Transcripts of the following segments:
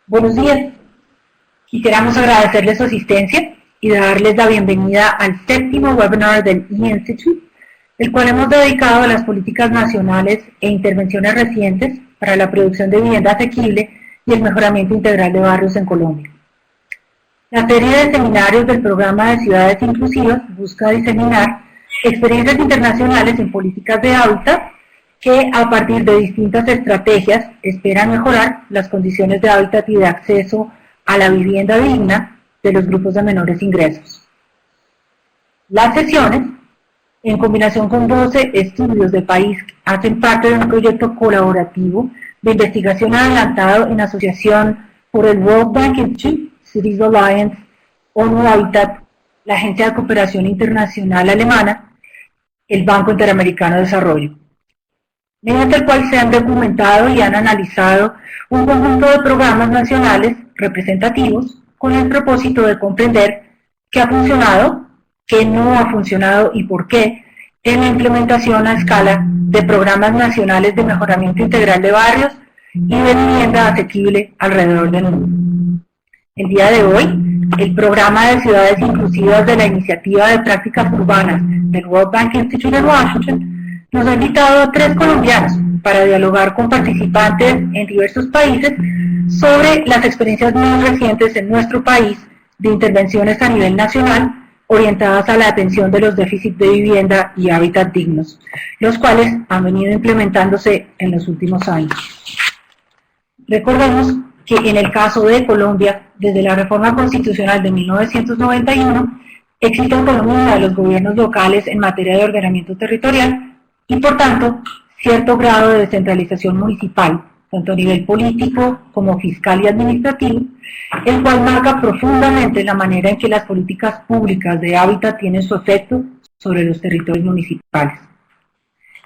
Buenos días. Quisiéramos agradecerles su asistencia y darles la bienvenida al séptimo webinar del E-Institute, el cual hemos dedicado a las políticas nacionales e intervenciones recientes para la producción de vivienda asequible y el mejoramiento integral de barrios en Colombia. La serie de seminarios del programa de Ciudades Inclusivas busca diseminar experiencias internacionales en políticas de hábitat que, a partir de distintas estrategias, esperan mejorar las condiciones de hábitat y de acceso a la vivienda digna de los grupos de menores ingresos. Las sesiones, en combinación con 12 estudios del país, hacen parte de un proyecto colaborativo de investigación adelantado en asociación por el World Bank Institute, Cities Alliance, ONU Habitat, la Agencia de Cooperación Internacional Alemana, el Banco Interamericano de Desarrollo, mediante el cual se han documentado y han analizado un conjunto de programas nacionales representativos con el propósito de comprender qué ha funcionado, qué no ha funcionado y por qué en la implementación a escala de programas nacionales de mejoramiento integral de barrios y de vivienda asequible alrededor del mundo. El día de hoy, el programa de Ciudades Inclusivas de la Iniciativa de Prácticas Urbanas del World Bank Institute en Washington nos ha invitado a 3 colombianos para dialogar con participantes en diversos países sobre las experiencias más recientes en nuestro país de intervenciones a nivel nacional orientadas a la atención de los déficits de vivienda y hábitat dignos, los cuales han venido implementándose en los últimos años. Recordemos que en el caso de Colombia, desde la reforma constitucional de 1991, existe autonomía de los gobiernos locales en materia de ordenamiento territorial y, por tanto, cierto grado de descentralización municipal, tanto a nivel político como fiscal y administrativo, el cual marca profundamente la manera en que las políticas públicas de hábitat tienen su efecto sobre los territorios municipales.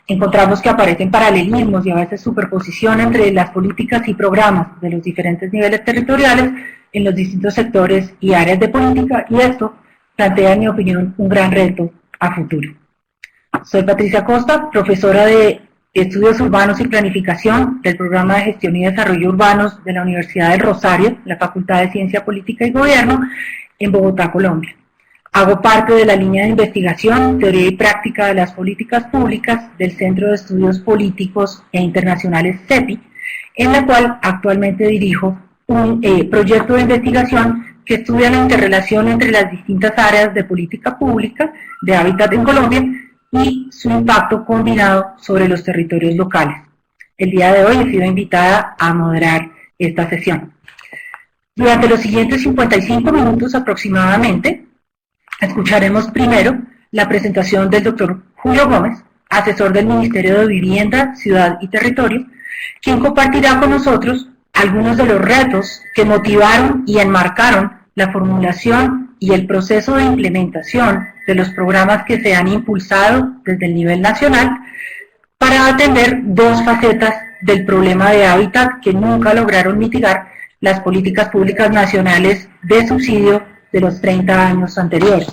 Encontramos que aparecen paralelismos y a veces superposición entre las políticas y programas de los diferentes niveles territoriales en los distintos sectores y áreas de política, y esto plantea, en mi opinión, un gran reto a futuro. Soy Patricia Costa, profesora de Estudios Urbanos y Planificación del Programa de Gestión y Desarrollo Urbanos de la Universidad del Rosario, la Facultad de Ciencia Política y Gobierno, en Bogotá, Colombia. Hago parte de la línea de investigación, teoría y práctica de las políticas públicas del Centro de Estudios Políticos e Internacionales CEPI, en la cual actualmente dirijo un proyecto de investigación que estudia la interrelación entre las distintas áreas de política pública de hábitat en Colombia y su impacto combinado sobre los territorios locales. El día de hoy he sido invitada a moderar esta sesión. Durante los siguientes 55 minutos aproximadamente, escucharemos primero la presentación del Dr. Julio Gómez, asesor del Ministerio de Vivienda, Ciudad y Territorio, quien compartirá con nosotros algunos de los retos que motivaron y enmarcaron la formulación y el proceso de implementación de los programas que se han impulsado desde el nivel nacional para atender 2 facetas del problema de hábitat que nunca lograron mitigar las políticas públicas nacionales de subsidio de los 30 años anteriores.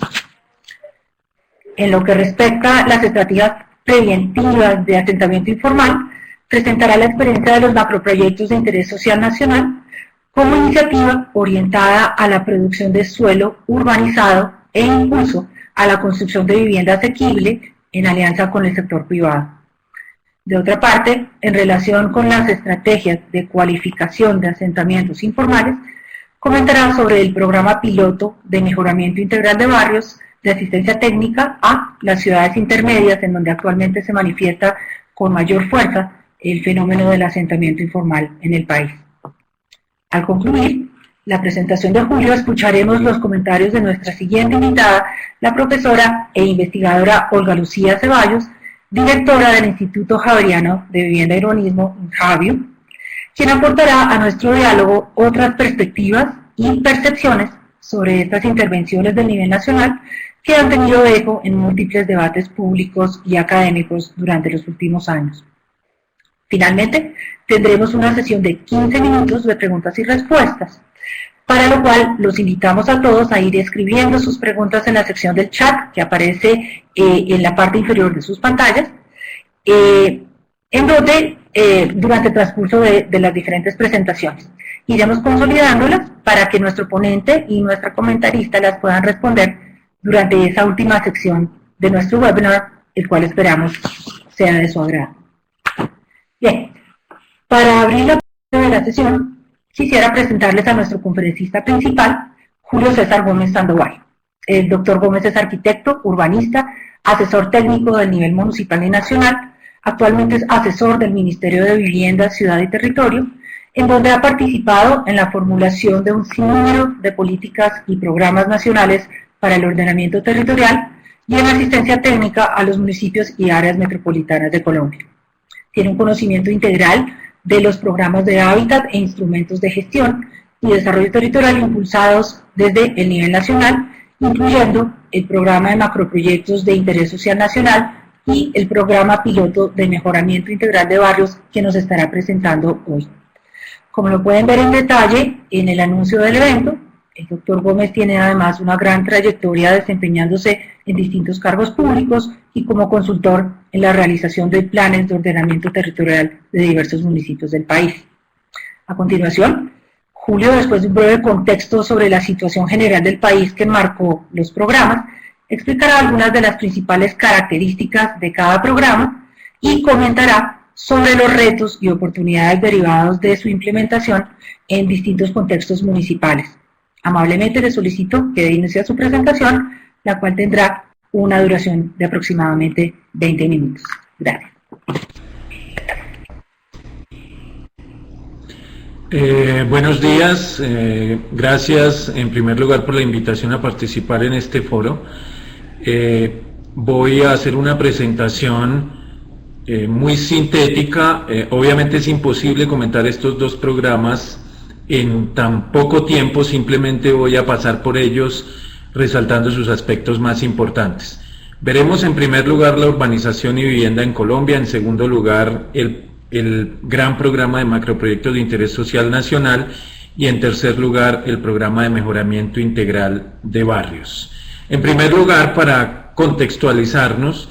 En lo que respecta a las estrategias preventivas de asentamiento informal, presentará la experiencia de los macroproyectos de interés social nacional como iniciativa orientada a la producción de suelo urbanizado e impulso a la construcción de vivienda asequible en alianza con el sector privado. De otra parte, en relación con las estrategias de cualificación de asentamientos informales, comentará sobre el programa piloto de mejoramiento integral de barrios de asistencia técnica a las ciudades intermedias, en donde actualmente se manifiesta con mayor fuerza el fenómeno del asentamiento informal en el país. Al concluir la presentación de Julio, escucharemos los comentarios de nuestra siguiente invitada, la profesora e investigadora Olga Lucía Ceballos, directora del Instituto Javeriano de Vivienda y Urbanismo, INJAVIU, quien aportará a nuestro diálogo otras perspectivas y percepciones sobre estas intervenciones del nivel nacional que han tenido eco en múltiples debates públicos y académicos durante los últimos años. Finalmente, tendremos una sesión de 15 minutos de preguntas y respuestas, para lo cual los invitamos a todos a ir escribiendo sus preguntas en la sección del chat que aparece en la parte inferior de sus pantallas, en donde durante el transcurso de las diferentes presentaciones. iremos consolidándolas para que nuestro ponente y nuestra comentarista las puedan responder durante esa última sección de nuestro webinar, el cual esperamos sea de su agrado. Bien, para abrir la sesión, quisiera presentarles a nuestro conferencista principal, Julio César Gómez Sandoval. El doctor Gómez es arquitecto, urbanista, asesor técnico del nivel municipal y nacional, actualmente es asesor del Ministerio de Vivienda, Ciudad y Territorio, en donde ha participado en la formulación de un sinnúmero de políticas y programas nacionales para el ordenamiento territorial y en asistencia técnica a los municipios y áreas metropolitanas de Colombia. Tiene un conocimiento integral de los programas de hábitat e instrumentos de gestión y desarrollo territorial impulsados desde el nivel nacional, incluyendo el programa de macroproyectos de interés social nacional y el programa piloto de mejoramiento integral de barrios que nos estará presentando hoy. Como lo pueden ver en detalle en el anuncio del evento, el doctor Gómez tiene además una gran trayectoria desempeñándose en distintos cargos públicos y como consultor en la realización de planes de ordenamiento territorial de diversos municipios del país. A continuación, Julio, después de un breve contexto sobre la situación general del país que enmarcó los programas, explicará algunas de las principales características de cada programa y comentará sobre los retos y oportunidades derivados de su implementación en distintos contextos municipales. Amablemente le solicito que dé inicio a su presentación, la cual tendrá una duración de aproximadamente 20 minutos. Gracias. Buenos días, gracias en primer lugar por la invitación a participar en este foro. Voy a hacer una presentación muy sintética. Obviamente es imposible comentar estos dos programas en tan poco tiempo, simplemente voy a pasar por ellos resaltando sus aspectos más importantes. Veremos en primer lugar la urbanización y vivienda en Colombia, en segundo lugar el gran programa de macroproyectos de interés social nacional y en tercer lugar el programa de mejoramiento integral de barrios. En primer lugar, para contextualizarnos,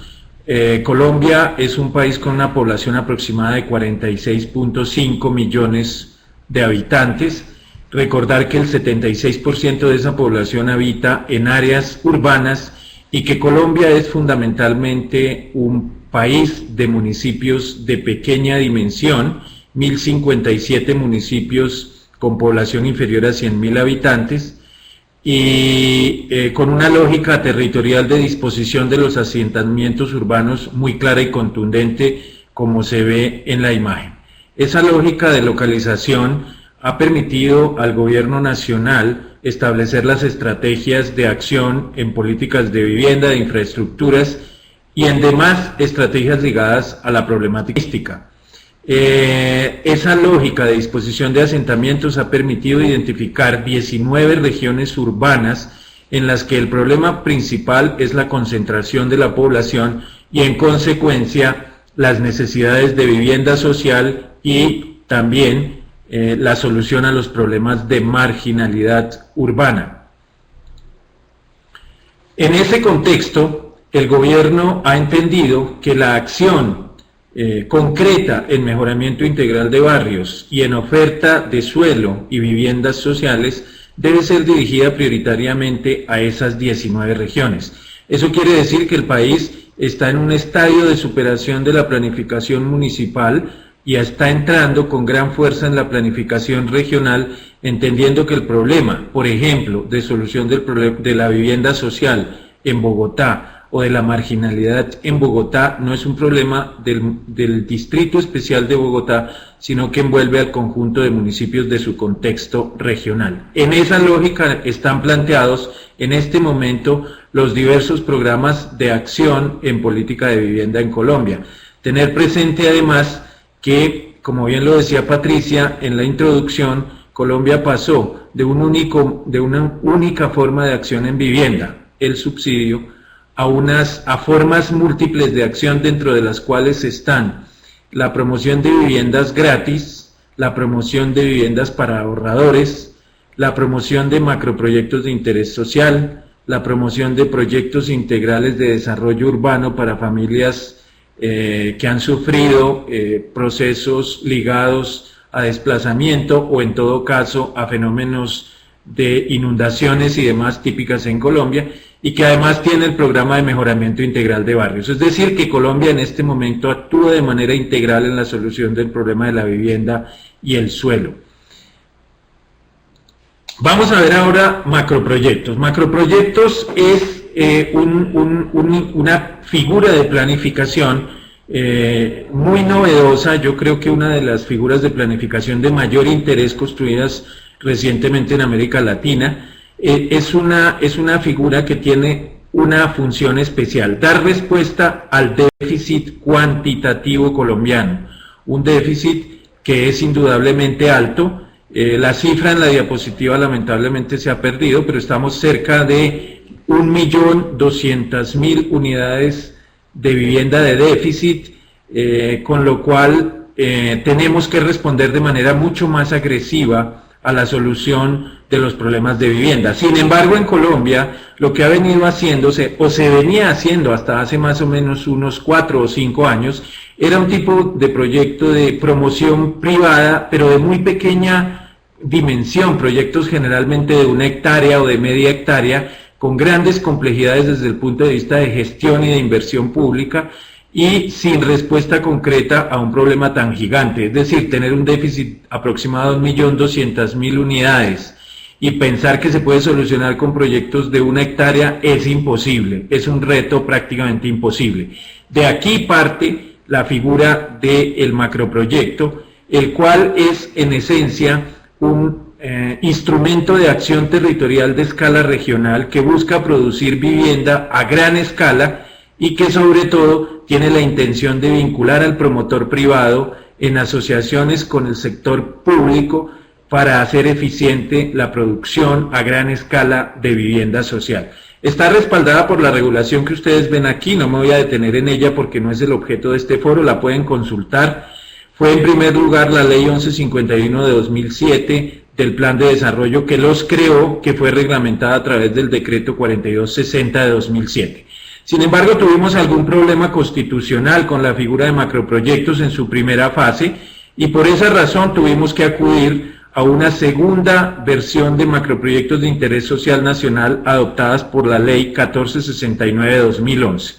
Colombia es un país con una población aproximada de 46.5 millones de habitantes. Recordar que el 76% de esa población habita en áreas urbanas y que Colombia es fundamentalmente un país de municipios de pequeña dimensión, 1057 municipios con población inferior a 100.000 habitantes y con una lógica territorial de disposición de los asentamientos urbanos muy clara y contundente, como se ve en la imagen. Esa lógica de localización ha permitido al gobierno nacional establecer las estrategias de acción en políticas de vivienda, de infraestructuras y en demás estrategias ligadas a la problemática. Esa lógica de disposición de asentamientos ha permitido identificar 19 regiones urbanas en las que el problema principal es la concentración de la población y en consecuencia las necesidades de vivienda social y también la solución a los problemas de marginalidad urbana. En ese contexto, el gobierno ha entendido que la acción concreta en mejoramiento integral de barrios y en oferta de suelo y viviendas sociales debe ser dirigida prioritariamente a esas 19 regiones. Eso quiere decir que el país está en un estadio de superación de la planificación municipal y está entrando con gran fuerza en la planificación regional, entendiendo que el problema, por ejemplo, de solución de la vivienda social en Bogotá o de la marginalidad en Bogotá no es un problema del Distrito Especial de Bogotá, sino que envuelve al conjunto de municipios de su contexto regional. En esa lógica están planteados en este momento los diversos programas de acción en política de vivienda en Colombia. Tener presente además que, como bien lo decía Patricia en la introducción, Colombia pasó de una única forma de acción en vivienda, el subsidio, a formas múltiples de acción, dentro de las cuales están la promoción de viviendas gratis, la promoción de viviendas para ahorradores, la promoción de macroproyectos de interés social, la promoción de proyectos integrales de desarrollo urbano para familias que han sufrido procesos ligados a desplazamiento o en todo caso a fenómenos de inundaciones y demás típicas en Colombia, y que además tiene el programa de mejoramiento integral de barrios. Es decir, que Colombia en este momento actúa de manera integral en la solución del problema de la vivienda y el suelo. Vamos a ver ahora macroproyectos. Macroproyectos es una figura de planificación muy novedosa. Yo creo que una de las figuras de planificación de mayor interés construidas recientemente en América Latina. Es una figura que tiene una función especial: dar respuesta al déficit cuantitativo colombiano, un déficit que es indudablemente alto. La cifra en la diapositiva lamentablemente se ha perdido, pero estamos cerca de 1.200.000 unidades de vivienda de déficit, con lo cual tenemos que responder de manera mucho más agresiva a la solución de los problemas de vivienda. Sin embargo, en Colombia, lo que ha venido haciéndose, o se venía haciendo hasta hace más o menos unos 4 o 5 años, era un tipo de proyecto de promoción privada, pero de muy pequeña dimensión, proyectos generalmente de 1 hectárea o de media hectárea, con grandes complejidades desde el punto de vista de gestión y de inversión pública, y sin respuesta concreta a un problema tan gigante. Es decir, tener un déficit aproximado de 1.200.000 unidades y pensar que se puede solucionar con proyectos de 1 hectárea es imposible, es un reto prácticamente imposible. De aquí parte la figura del macroproyecto, el cual es en esencia un instrumento de acción territorial de escala regional que busca producir vivienda a gran escala y que sobre todo tiene la intención de vincular al promotor privado en asociaciones con el sector público para hacer eficiente la producción a gran escala de vivienda social. Está respaldada por la regulación que ustedes ven aquí, no me voy a detener en ella porque no es el objeto de este foro, la pueden consultar. Fue en primer lugar la Ley 1151 de 2007 del Plan de Desarrollo que los creó, que fue reglamentada a través del Decreto 4260 de 2007. Sin embargo, tuvimos algún problema constitucional con la figura de macroproyectos en su primera fase y por esa razón tuvimos que acudir a una segunda versión de macroproyectos de interés social nacional adoptadas por la Ley 1469 de 2011.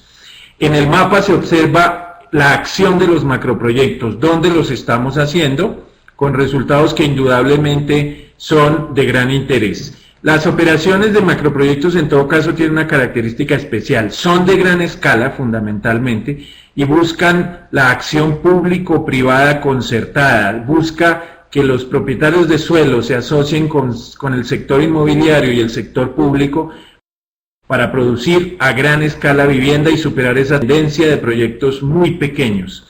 En el mapa se observa la acción de los macroproyectos, dónde los estamos haciendo, con resultados que indudablemente son de gran interés. Las operaciones de macroproyectos en todo caso tienen una característica especial, son de gran escala fundamentalmente y buscan la acción público-privada concertada, busca que los propietarios de suelo se asocien con el sector inmobiliario y el sector público para producir a gran escala vivienda y superar esa tendencia de proyectos muy pequeños.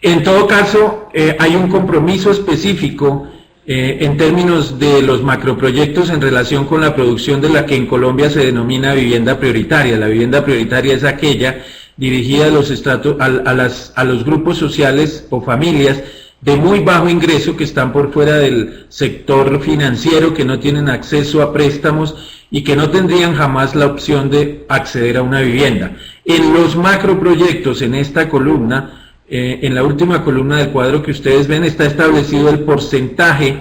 En todo caso, hay un compromiso específico en términos de los macroproyectos en relación con la producción de la que en Colombia se denomina vivienda prioritaria. La vivienda prioritaria es aquella dirigida a los grupos sociales o familias de muy bajo ingreso que están por fuera del sector financiero, que no tienen acceso a préstamos y que no tendrían jamás la opción de acceder a una vivienda. En los macroproyectos, en esta columna, en la última columna del cuadro que ustedes ven, está establecido el porcentaje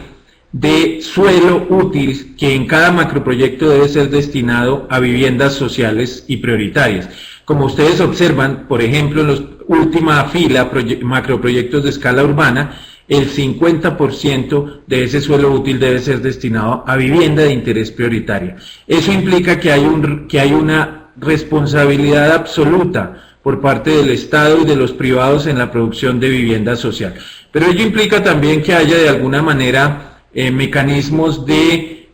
de suelo útil que en cada macroproyecto debe ser destinado a viviendas sociales y prioritarias. Como ustedes observan, por ejemplo, en la última fila, macroproyectos de escala urbana, el 50% de ese suelo útil debe ser destinado a vivienda de interés prioritaria. Eso implica que hay una responsabilidad absoluta por parte del Estado y de los privados en la producción de vivienda social. Pero ello implica también que haya de alguna manera mecanismos de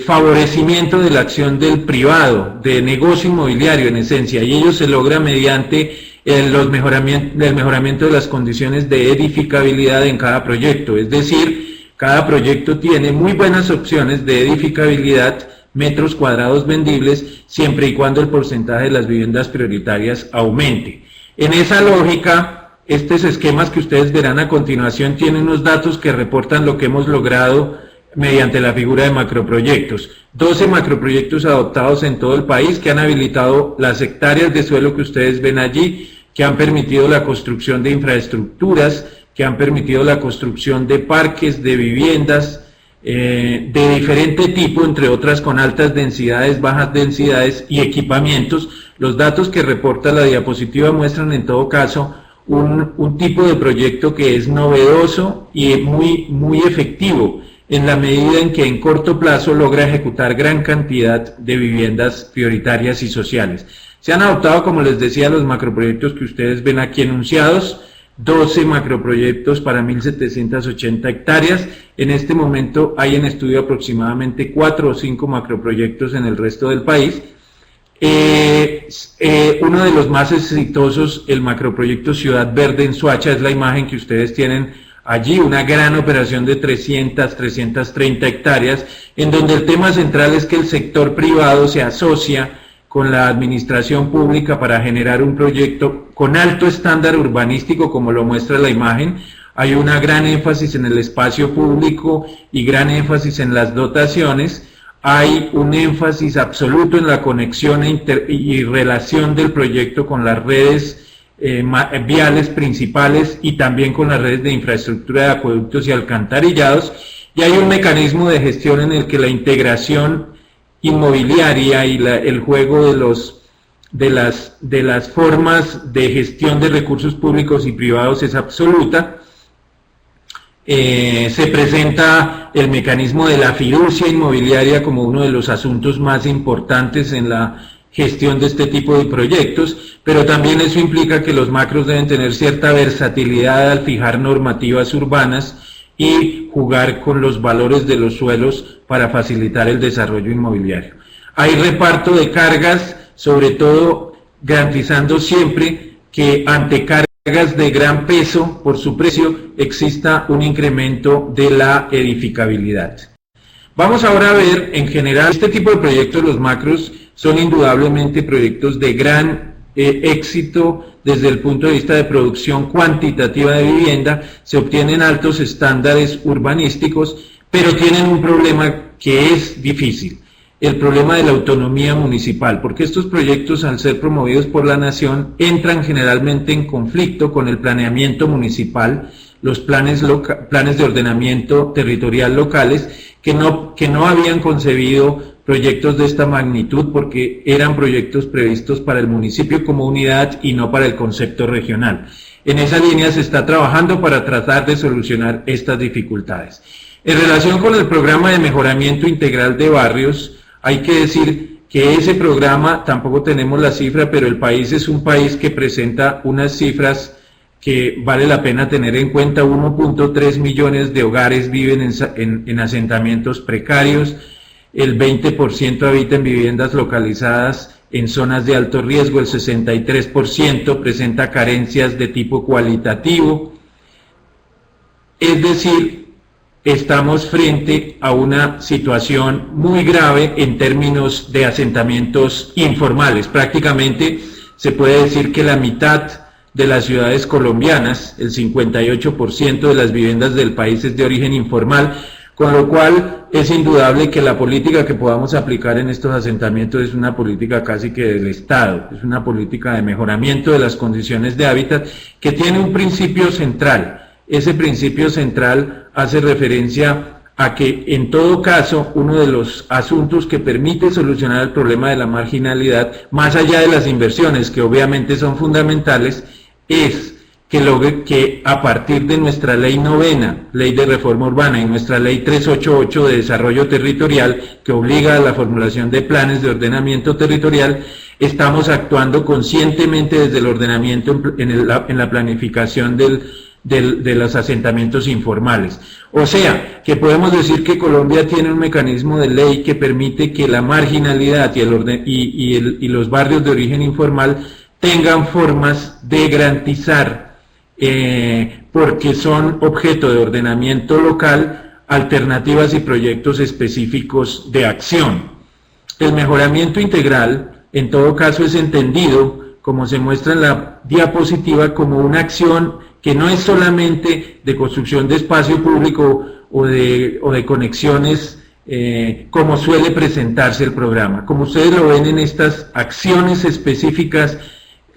favorecimiento de la acción del privado, de negocio inmobiliario en esencia, y ello se logra mediante el mejoramiento de las condiciones de edificabilidad en cada proyecto. Es decir, cada proyecto tiene muy buenas opciones de edificabilidad, metros cuadrados vendibles, siempre y cuando el porcentaje de las viviendas prioritarias aumente. En esa lógica, estos esquemas que ustedes verán a continuación tienen unos datos que reportan lo que hemos logrado mediante la figura de macroproyectos. 12 macroproyectos adoptados en todo el país que han habilitado las hectáreas de suelo que ustedes ven allí, que han permitido la construcción de infraestructuras, que han permitido la construcción de parques, de viviendas, de diferente tipo, entre otras con altas densidades, bajas densidades y equipamientos. Los datos que reporta la diapositiva muestran en todo caso un tipo de proyecto que es novedoso y muy efectivo en la medida en que en corto plazo logra ejecutar gran cantidad de viviendas prioritarias y sociales. Se han adoptado, como les decía, los macroproyectos que ustedes ven aquí enunciados, 12 macroproyectos para 1.780 hectáreas. En este momento hay en estudio aproximadamente 4 o 5 macroproyectos en el resto del país. Uno de los más exitosos, el macroproyecto Ciudad Verde en Soacha, es la imagen que ustedes tienen allí, una gran operación de 330 hectáreas, en donde el tema central es que el sector privado se asocia con la administración pública para generar un proyecto con alto estándar urbanístico, como lo muestra la imagen. Hay una gran énfasis en el espacio público y gran énfasis en las dotaciones. Hay un énfasis absoluto en la conexión y relación del proyecto con las redes viales principales y también con las redes de infraestructura de acueductos y alcantarillados, y hay un mecanismo de gestión en el que la integración inmobiliaria y el juego de las formas de gestión de recursos públicos y privados es absoluta. Se presenta el mecanismo de la fiducia inmobiliaria como uno de los asuntos más importantes en la gestión de este tipo de proyectos, pero también eso implica que los macros deben tener cierta versatilidad al fijar normativas urbanas y jugar con los valores de los suelos para facilitar el desarrollo inmobiliario. Hay reparto de cargas, sobre todo garantizando siempre que ante cargas de gran peso por su precio exista un incremento de la edificabilidad. Vamos ahora a ver en general este tipo de proyectos, los macros, son indudablemente proyectos de gran éxito desde el punto de vista de producción cuantitativa de vivienda, se obtienen altos estándares urbanísticos, pero tienen un problema que es difícil, el problema de la autonomía municipal, porque estos proyectos, al ser promovidos por la nación, entran generalmente en conflicto con el planeamiento municipal, los planes de ordenamiento territorial locales, que no habían concebido proyectos de esta magnitud porque eran proyectos previstos para el municipio como unidad y no para el concepto regional. En esa línea se está trabajando para tratar de solucionar estas dificultades. En relación con el programa de mejoramiento integral de barrios, hay que decir que ese programa, tampoco tenemos la cifra, pero el país es un país que presenta unas cifras que vale la pena tener en cuenta. 1.3 millones de hogares viven en asentamientos precarios, el 20% habita en viviendas localizadas en zonas de alto riesgo, el 63% presenta carencias de tipo cualitativo, es decir, estamos frente a una situación muy grave en términos de asentamientos informales. Prácticamente se puede decir que la mitad de las ciudades colombianas, el 58% de las viviendas del país es de origen informal, con lo cual es indudable que la política que podamos aplicar en estos asentamientos es una política casi que del Estado, es una política de mejoramiento de las condiciones de hábitat que tiene un principio central. Ese principio central hace referencia a que en todo caso uno de los asuntos que permite solucionar el problema de la marginalidad, más allá de las inversiones que obviamente son fundamentales, es que a partir de nuestra ley 9ª, ley de reforma urbana, y nuestra ley 388 de desarrollo territorial, que obliga a la formulación de planes de ordenamiento territorial, estamos actuando conscientemente desde el ordenamiento en la planificación de los asentamientos informales. O sea, que podemos decir que Colombia tiene un mecanismo de ley que permite que la marginalidad y los barrios de origen informal tengan formas de garantizar, porque son objeto de ordenamiento local, alternativas y proyectos específicos de acción. El mejoramiento integral, en todo caso, es entendido, como se muestra en la diapositiva, como una acción que no es solamente de construcción de espacio público o de conexiones, como suele presentarse el programa. Como ustedes lo ven en estas acciones específicas,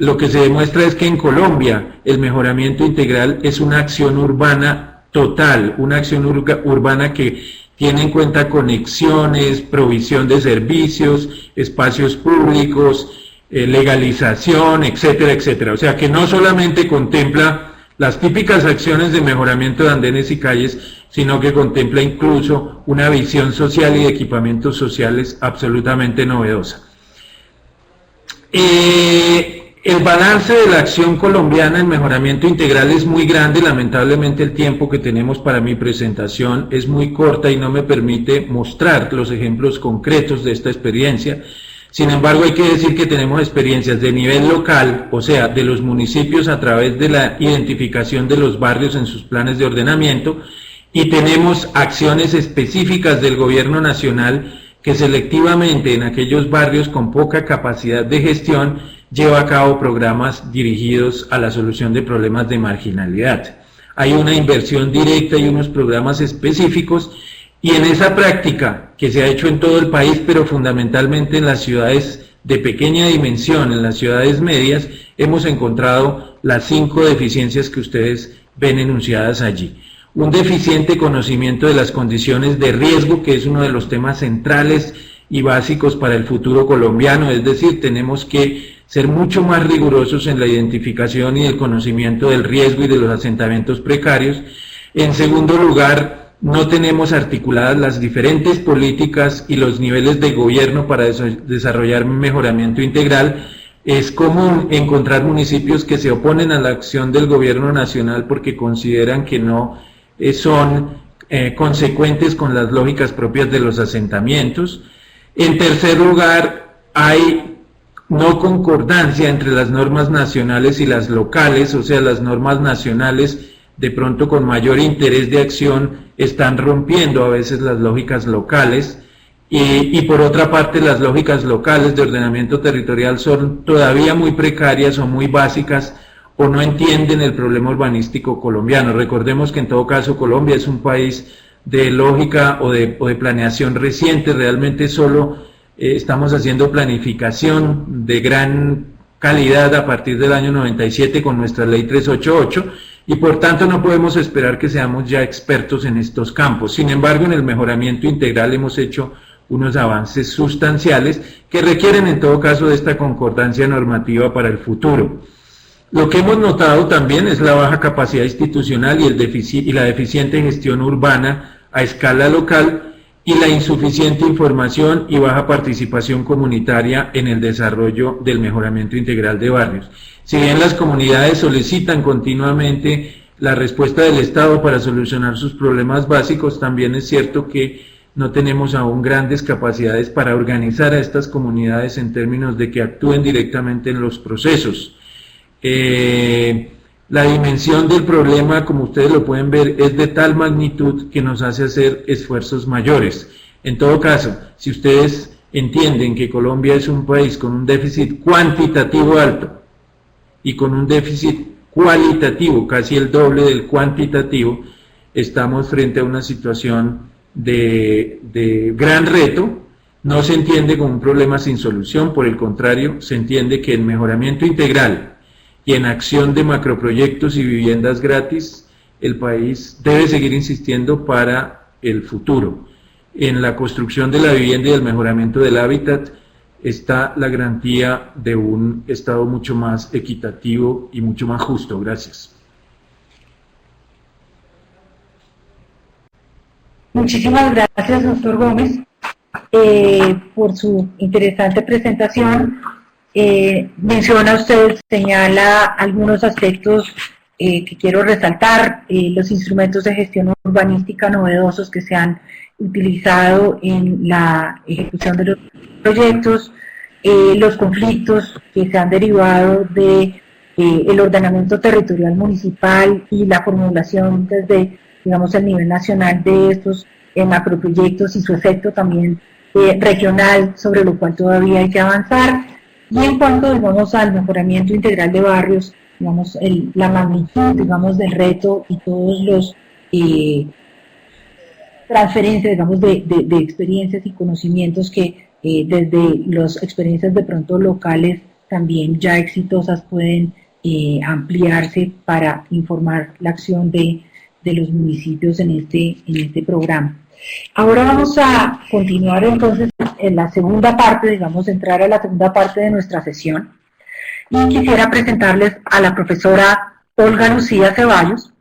lo que se demuestra es que en Colombia el mejoramiento integral es una acción urbana total, una acción urbana que tiene en cuenta conexiones, provisión de servicios, espacios públicos, legalización, etcétera, etcétera. O sea que no solamente contempla las típicas acciones de mejoramiento de andenes y calles, sino que contempla incluso una visión social y de equipamientos sociales absolutamente novedosa. El balance de la acción colombiana en mejoramiento integral es muy grande. Lamentablemente el tiempo que tenemos para mi presentación es muy corta y no me permite mostrar los ejemplos concretos de esta experiencia. Sin embargo, hay que decir que tenemos experiencias de nivel local, o sea, de los municipios a través de la identificación de los barrios en sus planes de ordenamiento, y tenemos acciones específicas del gobierno nacional que selectivamente en aquellos barrios con poca capacidad de gestión lleva a cabo programas dirigidos a la solución de problemas de marginalidad. Hay una inversión directa y unos programas específicos, y en esa práctica que se ha hecho en todo el país, pero fundamentalmente en las ciudades de pequeña dimensión, en las ciudades medias, hemos encontrado las 5 deficiencias que ustedes ven enunciadas allí. Un deficiente conocimiento de las condiciones de riesgo, que es uno de los temas centrales y básicos para el futuro colombiano, es decir, tenemos que ser mucho más rigurosos en la identificación y el conocimiento del riesgo y de los asentamientos precarios. En segundo lugar, no tenemos articuladas las diferentes políticas y los niveles de gobierno para desarrollar mejoramiento integral. Es común encontrar municipios que se oponen a la acción del gobierno nacional porque consideran que no son consecuentes con las lógicas propias de los asentamientos. En tercer lugar, hay no concordancia entre las normas nacionales y las locales, o sea, las normas nacionales de pronto con mayor interés de acción están rompiendo a veces las lógicas locales, y por otra parte las lógicas locales de ordenamiento territorial son todavía muy precarias o muy básicas, o no entienden el problema urbanístico colombiano. Recordemos que en todo caso Colombia es un país de lógica o de planeación reciente. Realmente solo estamos haciendo planificación de gran calidad a partir del año 97 con nuestra ley 388, y por tanto no podemos esperar que seamos ya expertos en estos campos. Sin embargo, en el mejoramiento integral hemos hecho unos avances sustanciales que requieren en todo caso de esta concordancia normativa para el futuro. Lo que hemos notado también es la baja capacidad institucional y la deficiente gestión urbana a escala local, y la insuficiente información y baja participación comunitaria en el desarrollo del mejoramiento integral de barrios. Si bien las comunidades solicitan continuamente la respuesta del Estado para solucionar sus problemas básicos, también es cierto que no tenemos aún grandes capacidades para organizar a estas comunidades en términos de que actúen directamente en los procesos. La dimensión del problema, como ustedes lo pueden ver, es de tal magnitud que nos hace hacer esfuerzos mayores. En todo caso, si ustedes entienden que Colombia es un país con un déficit cuantitativo alto y con un déficit cualitativo casi el doble del cuantitativo, estamos frente a una situación de gran reto. No se entiende como un problema sin solución, por el contrario, se entiende que el mejoramiento integral y en acción de macroproyectos y viviendas gratis, el país debe seguir insistiendo para el futuro. En la construcción de la vivienda y el mejoramiento del hábitat está la garantía de un Estado mucho más equitativo y mucho más justo. Gracias. Muchísimas gracias, doctor Gómez, por su interesante presentación. Menciona usted, señala algunos aspectos que quiero resaltar, los instrumentos de gestión urbanística novedosos que se han utilizado en la ejecución de los proyectos, los conflictos que se han derivado de el ordenamiento territorial municipal y la formulación desde, digamos, el nivel nacional de estos macroproyectos y su efecto también regional, sobre lo cual todavía hay que avanzar. Y en cuanto, digamos, al mejoramiento integral de barrios, digamos, la magnitud, digamos, del reto y todos los transferencias, digamos, de experiencias y conocimientos que desde las experiencias de pronto locales también ya exitosas pueden ampliarse para informar la acción de los municipios en este programa. Ahora vamos a continuar entonces en la segunda parte, digamos, entrar a la segunda parte de nuestra sesión. Y quisiera presentarles a la profesora Olga Lucía Ceballos.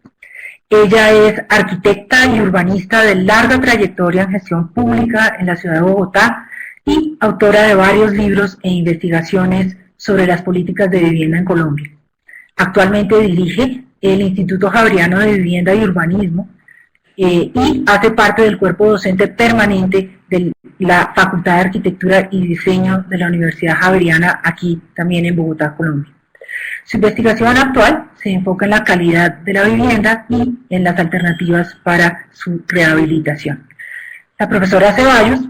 Ella es arquitecta y urbanista de larga trayectoria en gestión pública en la ciudad de Bogotá y autora de varios libros e investigaciones sobre las políticas de vivienda en Colombia. Actualmente dirige el Instituto Javeriano de Vivienda y Urbanismo y hace parte del cuerpo docente permanente de la Facultad de Arquitectura y Diseño de la Universidad Javeriana, aquí también en Bogotá, Colombia. Su investigación actual se enfoca en la calidad de la vivienda y en las alternativas para su rehabilitación. La profesora Ceballos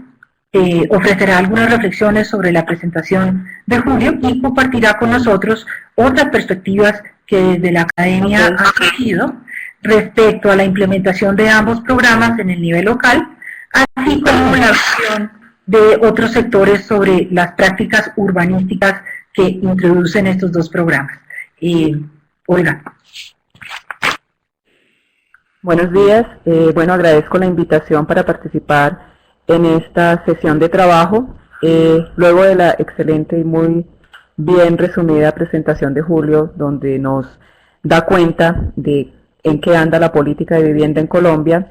ofrecerá algunas reflexiones sobre la presentación de Julio y compartirá con nosotros otras perspectivas que desde la academia han surgido respecto a la implementación de ambos programas en el nivel local, así como la visión de otros sectores sobre las prácticas urbanísticas que introducen estos dos programas. Olga. Buenos días. Bueno, agradezco la invitación para participar en esta sesión de trabajo. Luego de la excelente y muy bien resumida presentación de Julio, donde nos da cuenta de en qué anda la política de vivienda en Colombia,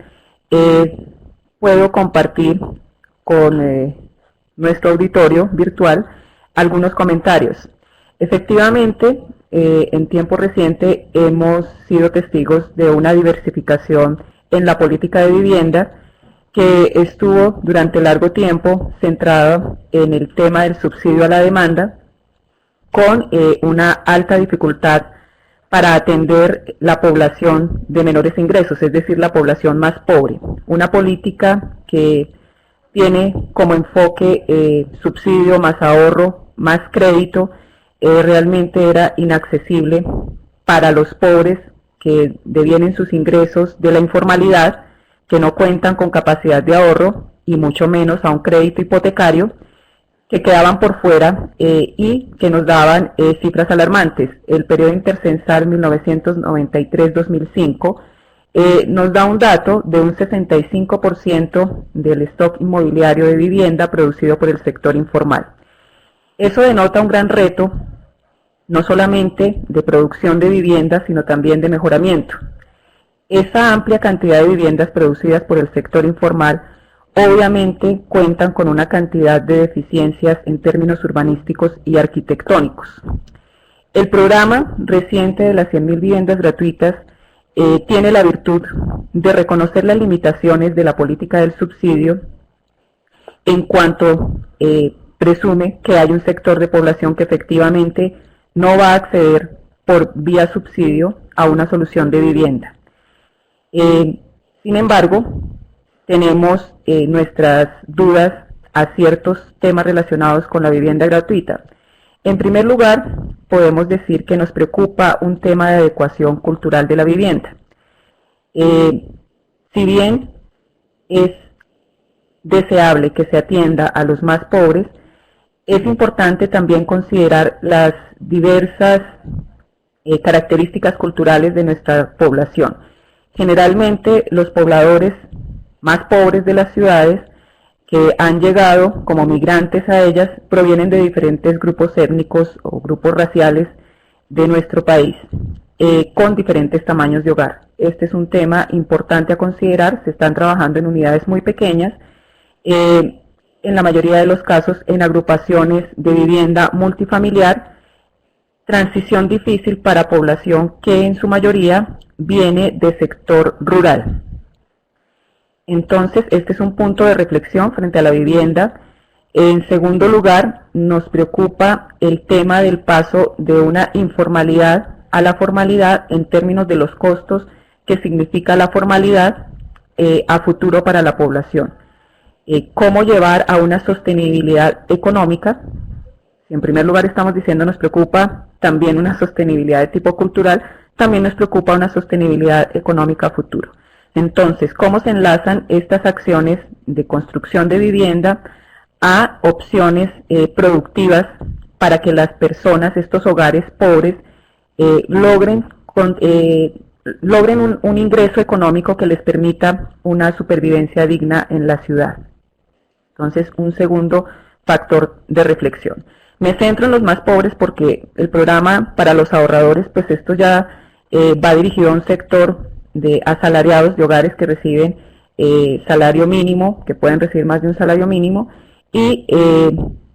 puedo compartir con nuestro auditorio virtual algunos comentarios. Efectivamente, en tiempo reciente hemos sido testigos de una diversificación en la política de vivienda que estuvo durante largo tiempo centrada en el tema del subsidio a la demanda, con una alta dificultad para atender la población de menores ingresos, es decir, la población más pobre. Una política que tiene como enfoque subsidio más ahorro, más crédito, realmente era inaccesible para los pobres que devienen sus ingresos de la informalidad, que no cuentan con capacidad de ahorro y mucho menos a un crédito hipotecario, que quedaban por fuera y que nos daban cifras alarmantes. El periodo intercensal 1993-2005 nos da un dato de un 65% del stock inmobiliario de vivienda producido por el sector informal. Eso denota un gran reto, no solamente de producción de viviendas, sino también de mejoramiento. Esa amplia cantidad de viviendas producidas por el sector informal obviamente cuentan con una cantidad de deficiencias en términos urbanísticos y arquitectónicos. El programa reciente de las 100.000 viviendas gratuitas tiene la virtud de reconocer las limitaciones de la política del subsidio en cuanto presume que hay un sector de población que efectivamente no va a acceder por vía subsidio a una solución de vivienda. Sin embargo, tenemos nuestras dudas a ciertos temas relacionados con la vivienda gratuita. En primer lugar, podemos decir que nos preocupa un tema de adecuación cultural de la vivienda. Si bien es deseable que se atienda a los más pobres, es importante también considerar las diversas características culturales de nuestra población. Generalmente los pobladores más pobres de las ciudades que han llegado como migrantes a ellas provienen de diferentes grupos étnicos o grupos raciales de nuestro país, con diferentes tamaños de hogar. Este es un tema importante a considerar. Se están trabajando en unidades muy pequeñas, en la mayoría de los casos en agrupaciones de vivienda multifamiliar, transición difícil para población que en su mayoría viene del sector rural. Entonces, este es un punto de reflexión frente a la vivienda. En segundo lugar, nos preocupa el tema del paso de una informalidad a la formalidad en términos de los costos que significa la formalidad a futuro para la población. Cómo llevar a una sostenibilidad económica. En primer lugar, estamos diciendo nos preocupa también una sostenibilidad de tipo cultural, también nos preocupa una sostenibilidad económica a futuro. Entonces, ¿cómo se enlazan estas acciones de construcción de vivienda a opciones productivas para que las personas, estos hogares pobres, logren un ingreso económico que les permita una supervivencia digna en la ciudad. Entonces, un segundo factor de reflexión. Me centro en los más pobres porque el programa para los ahorradores, pues esto ya va dirigido a un sector de asalariados de hogares que reciben salario mínimo, que pueden recibir más de un salario mínimo, y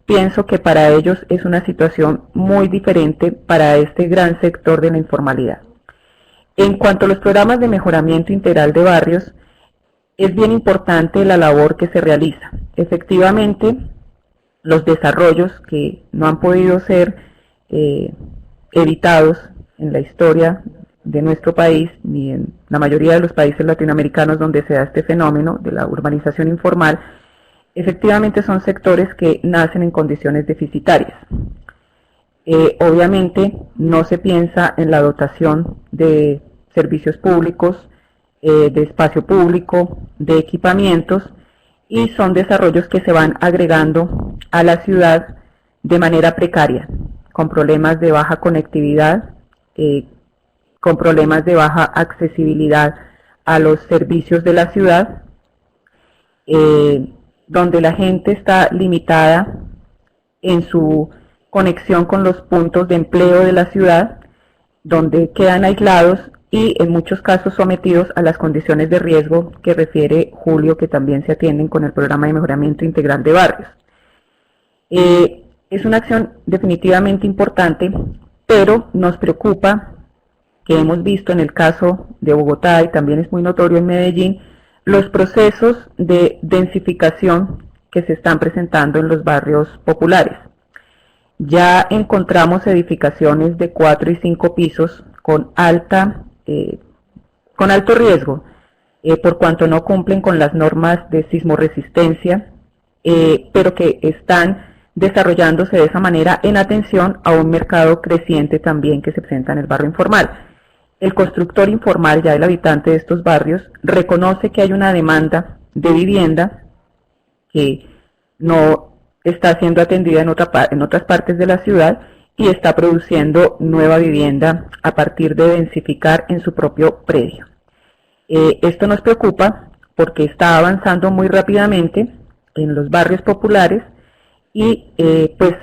pienso que para ellos es una situación muy diferente para este gran sector de la informalidad. En cuanto a los programas de mejoramiento integral de barrios, es bien importante la labor que se realiza. Efectivamente, los desarrollos que no han podido ser evitados en la historia de nuestro país, ni en la mayoría de los países latinoamericanos donde se da este fenómeno de la urbanización informal, efectivamente son sectores que nacen en condiciones deficitarias. Obviamente no se piensa en la dotación de servicios públicos, de espacio público, de equipamientos, y son desarrollos que se van agregando a la ciudad de manera precaria, con problemas de baja conectividad, con problemas de baja accesibilidad a los servicios de la ciudad, donde la gente está limitada en su conexión con los puntos de empleo de la ciudad, donde quedan aislados y en muchos casos sometidos a las condiciones de riesgo que refiere Julio, que también se atienden con el programa de mejoramiento integral de barrios. Es una acción definitivamente importante, pero nos preocupa que hemos visto en el caso de Bogotá, y también es muy notorio en Medellín, los procesos de densificación que se están presentando en los barrios populares. Ya encontramos edificaciones de 4 y 5 pisos con alto riesgo, por cuanto no cumplen con las normas de sismoresistencia, pero que están desarrollándose de esa manera en atención a un mercado creciente también que se presenta en el barrio informal. El constructor informal, ya el habitante de estos barrios, reconoce que hay una demanda de vivienda que no está siendo atendida en otras partes de la ciudad y está produciendo nueva vivienda a partir de densificar en su propio predio. Esto nos preocupa porque está avanzando muy rápidamente en los barrios populares y pues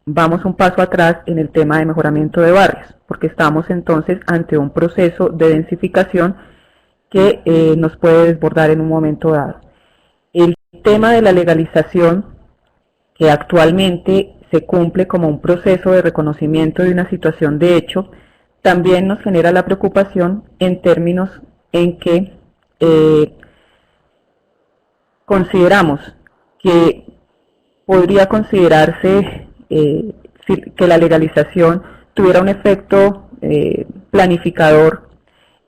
vamos un paso atrás en el tema de mejoramiento de barrios, porque estamos entonces ante un proceso de densificación que nos puede desbordar en un momento dado. El tema de la legalización, que actualmente se cumple como un proceso de reconocimiento de una situación de hecho, también nos genera la preocupación en términos en que consideramos que podría considerarse que la legalización tuviera un efecto planificador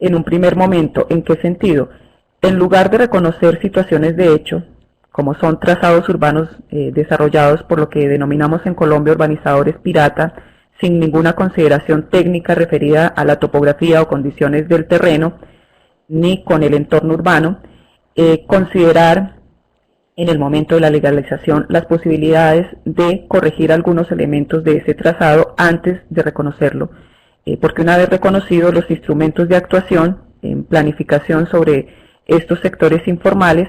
en un primer momento. ¿En qué sentido? En lugar de reconocer situaciones de hecho, como son trazados urbanos desarrollados por lo que denominamos en Colombia urbanizadores pirata, sin ninguna consideración técnica referida a la topografía o condiciones del terreno, ni con el entorno urbano, considerar en el momento de la legalización las posibilidades de corregir algunos elementos de ese trazado antes de reconocerlo, porque una vez reconocidos los instrumentos de actuación en planificación sobre estos sectores informales,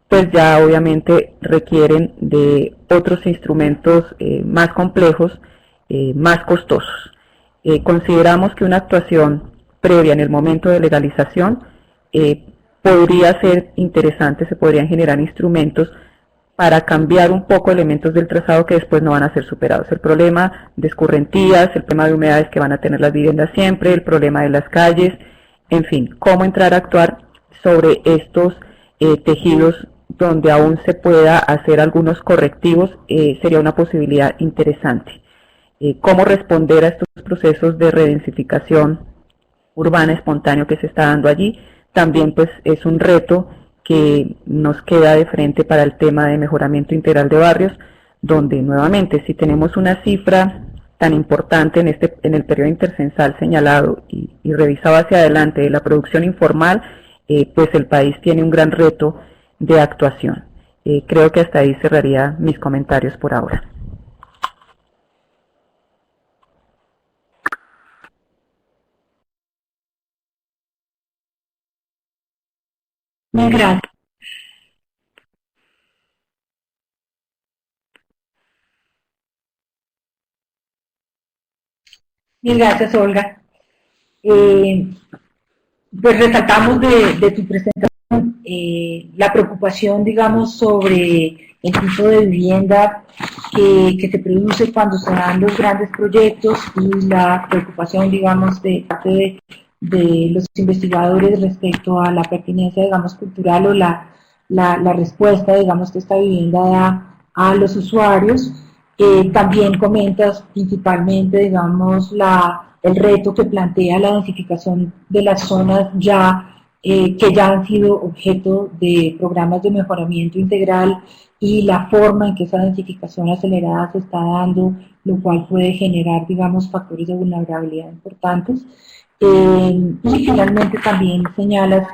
pues ya obviamente requieren de otros instrumentos más complejos, más costosos. Consideramos que una actuación previa en el momento de legalización podría ser interesante, se podrían generar instrumentos para cambiar un poco elementos del trazado que después no van a ser superados. El problema de escurrentías, el problema de humedades que van a tener las viviendas siempre, el problema de las calles, en fin, cómo entrar a actuar sobre estos tejidos donde aún se pueda hacer algunos correctivos, sería una posibilidad interesante. Cómo responder a estos procesos de redensificación urbana espontáneo que se está dando allí, también pues es un reto que nos queda de frente para el tema de mejoramiento integral de barrios, donde nuevamente si tenemos una cifra tan importante en el periodo intercensal señalado y revisado hacia adelante de la producción informal, pues el país tiene un gran reto de actuación. Creo que hasta ahí cerraría mis comentarios por ahora. Mil gracias. Mil gracias, Olga. Pues resaltamos de tu presentación la preocupación, digamos, sobre el tipo de vivienda que se produce cuando se dan los grandes proyectos y la preocupación, digamos, de parte de los investigadores respecto a la pertinencia, digamos, cultural o la respuesta, digamos, que esta vivienda da a los usuarios. También comentas principalmente, digamos, el reto que plantea la densificación de las zonas que ya han sido objeto de programas de mejoramiento integral y la forma en que esa densificación acelerada se está dando, lo cual puede generar, digamos, factores de vulnerabilidad importantes. Y finalmente también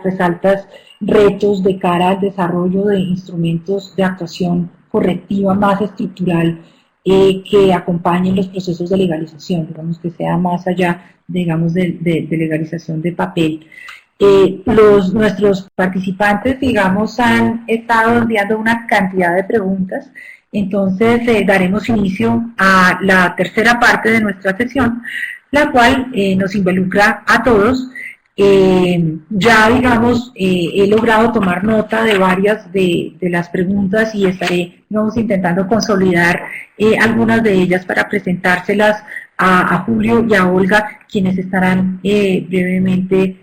resaltas retos de cara al desarrollo de instrumentos de actuación correctiva más estructural que acompañen los procesos de legalización, digamos que sea más allá, digamos, de legalización de papel. Nuestros participantes, digamos, han estado enviando una cantidad de preguntas, entonces daremos inicio a la tercera parte de nuestra sesión, la cual nos involucra a todos. Ya, digamos, he logrado tomar nota de varias de las preguntas y estaré, digamos, intentando consolidar algunas de ellas para presentárselas a Julio y a Olga, quienes estarán brevemente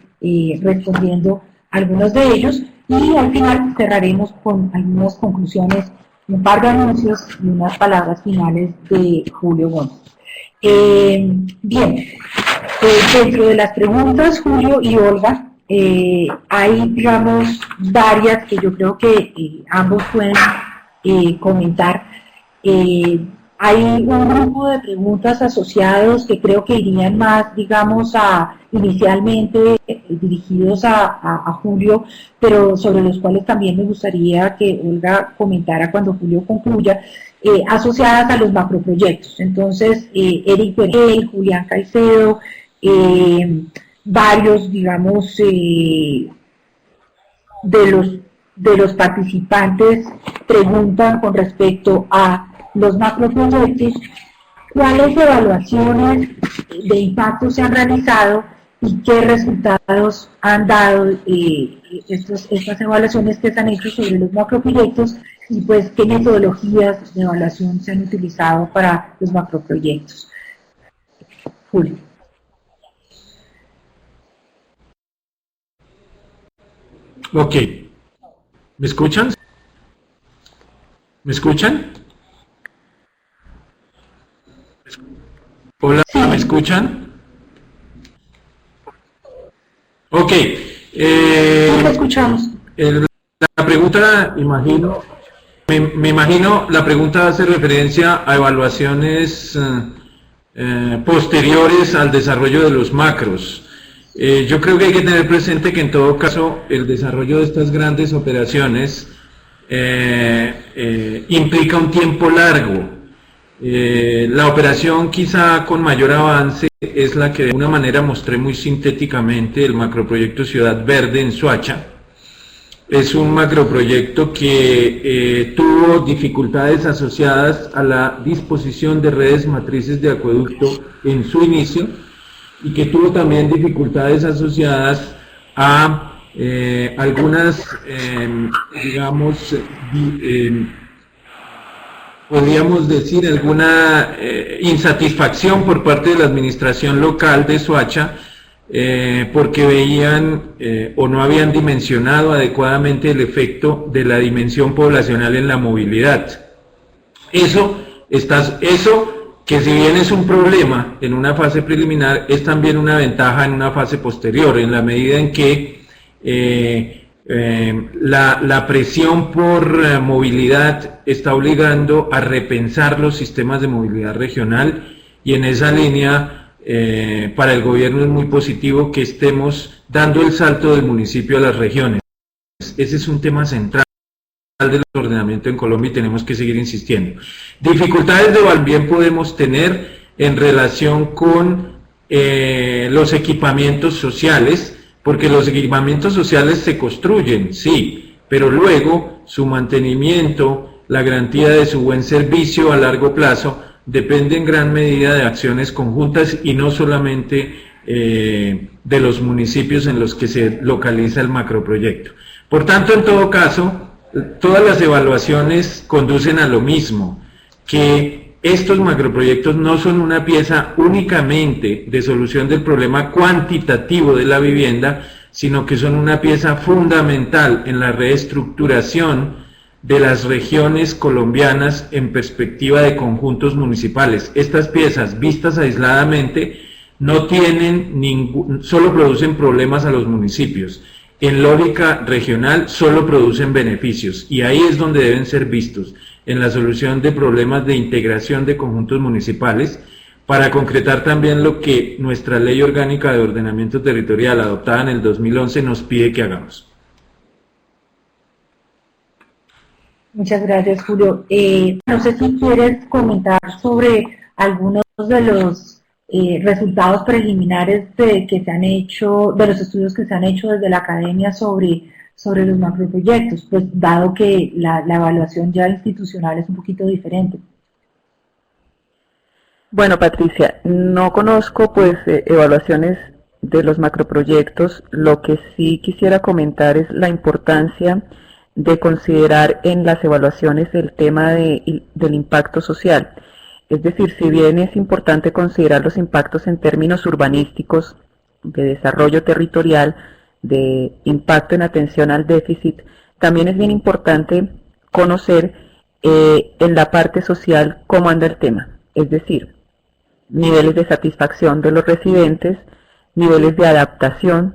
respondiendo algunos de ellos, y al final cerraremos con algunas conclusiones, un par de anuncios y unas palabras finales de Julio Gómez. Bien, dentro de las preguntas, Julio y Olga, hay, digamos, varias que yo creo que ambos pueden comentar. Hay un grupo de preguntas asociados que creo que irían más, digamos, inicialmente dirigidos a Julio, pero sobre los cuales también me gustaría que Olga comentara cuando Julio concluya, asociadas a los macroproyectos. Entonces, Eric Bergel, Julián Caicedo, varios, digamos, de los participantes preguntan con respecto a los macroproyectos, cuáles evaluaciones de impacto se han realizado y qué resultados han dado estas evaluaciones que se han hecho sobre los macroproyectos y pues qué metodologías de evaluación se han utilizado para los macroproyectos. Julio. Ok. ¿Me escuchan? ¿Me escuchan? Hola, ¿me escuchan? Ok. ¿Te escuchamos? La pregunta, me imagino, la pregunta hace referencia a evaluaciones posteriores al desarrollo de los macros. Yo creo que hay que tener presente que en todo caso el desarrollo de estas grandes operaciones implica un tiempo largo. La operación quizá con mayor avance es la que de alguna manera mostré muy sintéticamente, el macroproyecto Ciudad Verde en Soacha. Es un macroproyecto que tuvo dificultades asociadas a la disposición de redes matrices de acueducto en su inicio y que tuvo también dificultades asociadas a algunas, digamos, podríamos decir alguna insatisfacción por parte de la administración local de Soacha, porque veían o no habían dimensionado adecuadamente el efecto de la dimensión poblacional en la movilidad. Eso que si bien es un problema en una fase preliminar, es también una ventaja en una fase posterior, en la medida en que la presión por movilidad está obligando a repensar los sistemas de movilidad regional, y en esa línea para el gobierno es muy positivo que estemos dando el salto del municipio a las regiones. Ese es un tema central del ordenamiento en Colombia y tenemos que seguir insistiendo. Dificultades también podemos tener en relación con los equipamientos sociales, porque los equipamientos sociales se construyen, sí, pero luego su mantenimiento, la garantía de su buen servicio a largo plazo, depende en gran medida de acciones conjuntas y no solamente de los municipios en los que se localiza el macroproyecto. Por tanto, en todo caso, todas las evaluaciones conducen a lo mismo, que estos macroproyectos no son una pieza únicamente de solución del problema cuantitativo de la vivienda, sino que son una pieza fundamental en la reestructuración de las regiones colombianas en perspectiva de conjuntos municipales. Estas piezas, vistas aisladamente, no tienen solo producen problemas a los municipios. En lógica regional solo producen beneficios y ahí es donde deben ser vistos, en la solución de problemas de integración de conjuntos municipales, para concretar también lo que nuestra Ley Orgánica de Ordenamiento Territorial adoptada en el 2011 nos pide que hagamos. Muchas gracias, Julio. No sé si quieres comentar sobre algunos de los resultados preliminares que se han hecho, de los estudios que se han hecho desde la academia sobre los macroproyectos, pues dado que la evaluación ya institucional es un poquito diferente. Bueno, Patricia, no conozco pues evaluaciones de los macroproyectos. Lo que sí quisiera comentar es la importancia de considerar en las evaluaciones el tema del impacto social. Es decir, si bien es importante considerar los impactos en términos urbanísticos, de desarrollo territorial, de impacto en atención al déficit, también es bien importante conocer en la parte social cómo anda el tema. Es decir, niveles de satisfacción de los residentes, niveles de adaptación,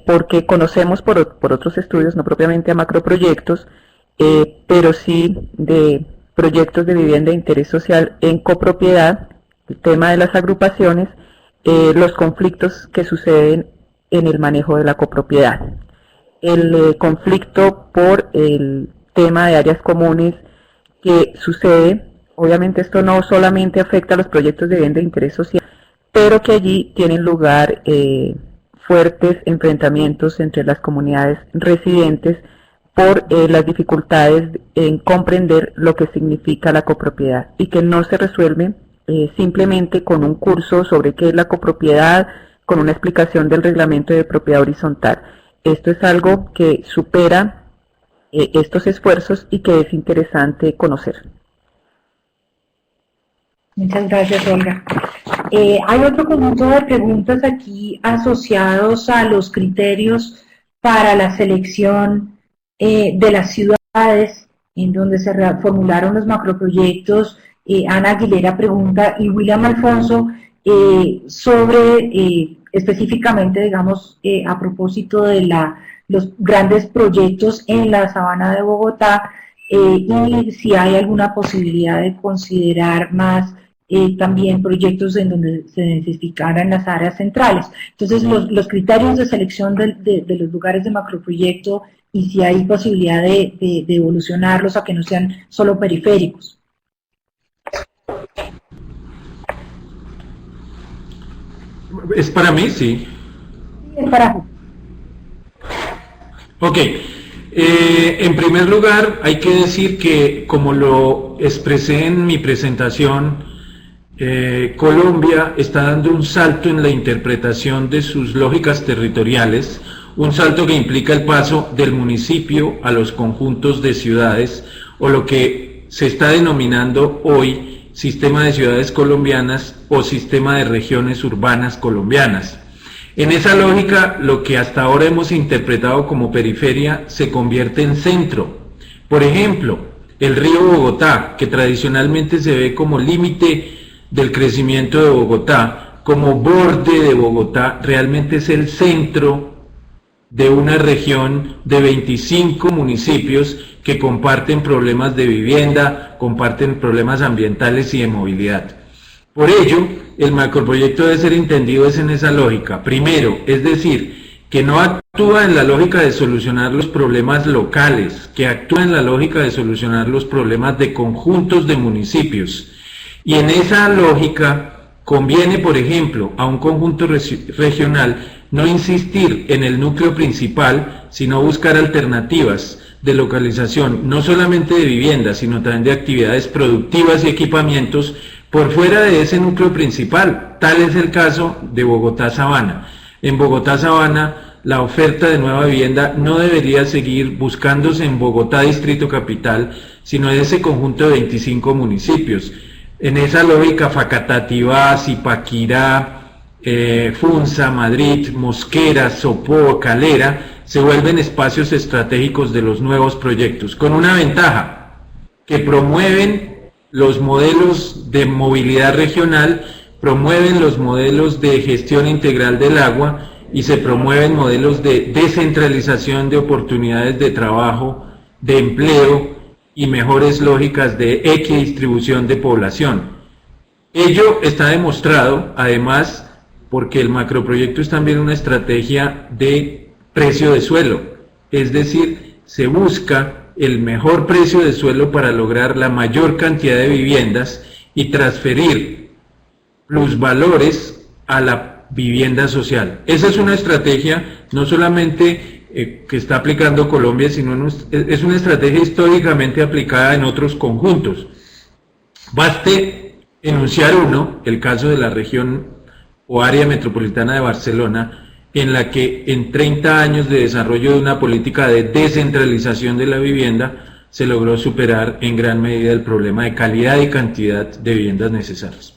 porque conocemos por otros estudios, no propiamente a macroproyectos, pero sí de proyectos de vivienda de interés social en copropiedad, el tema de las agrupaciones, los conflictos que suceden en el manejo de la copropiedad. El conflicto por el tema de áreas comunes que sucede, obviamente esto no solamente afecta a los proyectos de vivienda de interés social, pero que allí tienen lugar fuertes enfrentamientos entre las comunidades residentes por las dificultades en comprender lo que significa la copropiedad y que no se resuelve simplemente con un curso sobre qué es la copropiedad, con una explicación del reglamento de propiedad horizontal. Esto es algo que supera estos esfuerzos y que es interesante conocer. Muchas gracias, Olga. Hay otro conjunto de preguntas aquí asociados a los criterios para la selección de las ciudades en donde se formularon los macroproyectos. Ana Aguilera pregunta y William Alfonso sobre específicamente, digamos, a propósito de los grandes proyectos en la Sabana de Bogotá y si hay alguna posibilidad de considerar más también proyectos en donde se densificaran las áreas centrales. Entonces, los criterios de selección de los lugares de macroproyecto y si hay posibilidad de evolucionarlos a que no sean solo periféricos. ¿Es para mí? Sí. Es para... Ok. En primer lugar, hay que decir que, como lo expresé en mi presentación, Colombia está dando un salto en la interpretación de sus lógicas territoriales, un salto que implica el paso del municipio a los conjuntos de ciudades, o lo que se está denominando hoy sistema de ciudades colombianas o sistema de regiones urbanas colombianas. En esa lógica, lo que hasta ahora hemos interpretado como periferia se convierte en centro. Por ejemplo, el río Bogotá, que tradicionalmente se ve como límite del crecimiento de Bogotá, como borde de Bogotá, realmente es el centro de una región de 25 municipios que comparten problemas de vivienda, comparten problemas ambientales y de movilidad. Por ello, el macroproyecto debe ser entendido en esa lógica. Primero, es decir, que no actúa en la lógica de solucionar los problemas locales, que actúa en la lógica de solucionar los problemas de conjuntos de municipios. Y en esa lógica conviene, por ejemplo, a un conjunto regional no insistir en el núcleo principal, sino buscar alternativas de localización, no solamente de viviendas, sino también de actividades productivas y equipamientos por fuera de ese núcleo principal. Tal es el caso de Bogotá Sabana. En Bogotá Sabana, la oferta de nueva vivienda no debería seguir buscándose en Bogotá Distrito Capital, sino en ese conjunto de 25 municipios. En esa lógica, Facatativá, Zipaquirá, Funza, Madrid, Mosquera, Sopó, Calera, se vuelven espacios estratégicos de los nuevos proyectos, con una ventaja, que promueven los modelos de movilidad regional, promueven los modelos de gestión integral del agua y se promueven modelos de descentralización de oportunidades de trabajo, de empleo y mejores lógicas de equidistribución de población. Ello está demostrado, además, porque el macroproyecto es también una estrategia de precio de suelo, es decir, se busca el mejor precio de suelo para lograr la mayor cantidad de viviendas y transferir plusvalores a la vivienda social. Esa es una estrategia no solamente que está aplicando Colombia, sino es una estrategia históricamente aplicada en otros conjuntos. Baste enunciar uno, el caso de la región o área metropolitana de Barcelona, en la que en 30 años de desarrollo de una política de descentralización de la vivienda se logró superar en gran medida el problema de calidad y cantidad de viviendas necesarias.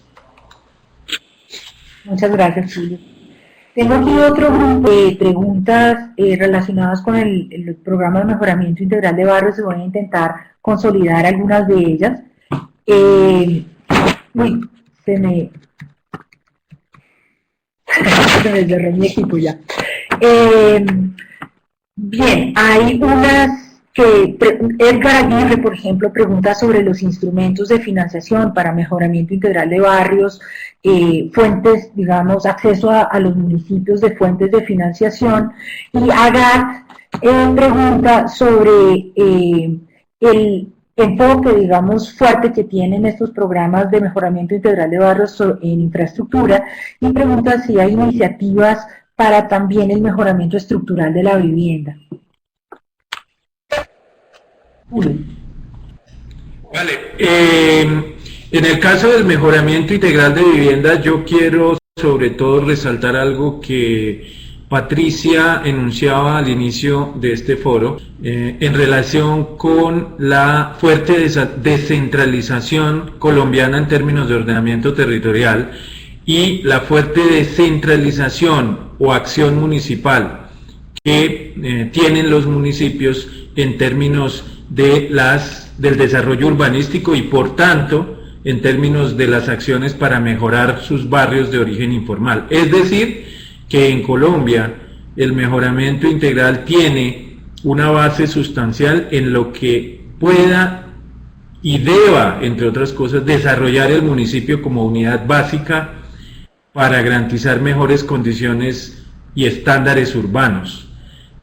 Muchas gracias, Julio. Tengo aquí otro grupo de preguntas relacionadas con el programa de mejoramiento integral de barrios y voy a intentar consolidar algunas de ellas. Se me desderró mi equipo ya. Bien, hay unas que Edgar Aguirre, por ejemplo, pregunta sobre los instrumentos de financiación para mejoramiento integral de barrios, fuentes, digamos, acceso a los municipios de fuentes de financiación, y Agat pregunta sobre el enfoque, digamos, fuerte que tienen estos programas de mejoramiento integral de barrios en infraestructura, y pregunta si hay iniciativas para también el mejoramiento estructural de la vivienda. Vale, en el caso del mejoramiento integral de vivienda, yo quiero sobre todo resaltar algo que Patricia enunciaba al inicio de este foro, en relación con la fuerte descentralización colombiana en términos de ordenamiento territorial y la fuerte descentralización o acción municipal que tienen los municipios en términos de del desarrollo urbanístico y por tanto en términos de las acciones para mejorar sus barrios de origen informal. Es decir, que en Colombia el mejoramiento integral tiene una base sustancial en lo que pueda y deba, entre otras cosas, desarrollar el municipio como unidad básica para garantizar mejores condiciones y estándares urbanos.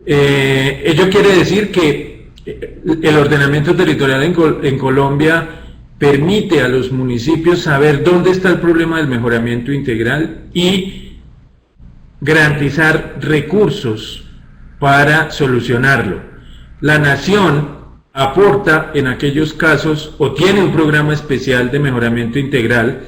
Ello quiere decir que el ordenamiento territorial en Colombia permite a los municipios saber dónde está el problema del mejoramiento integral y garantizar recursos para solucionarlo. La nación aporta en aquellos casos o tiene un programa especial de mejoramiento integral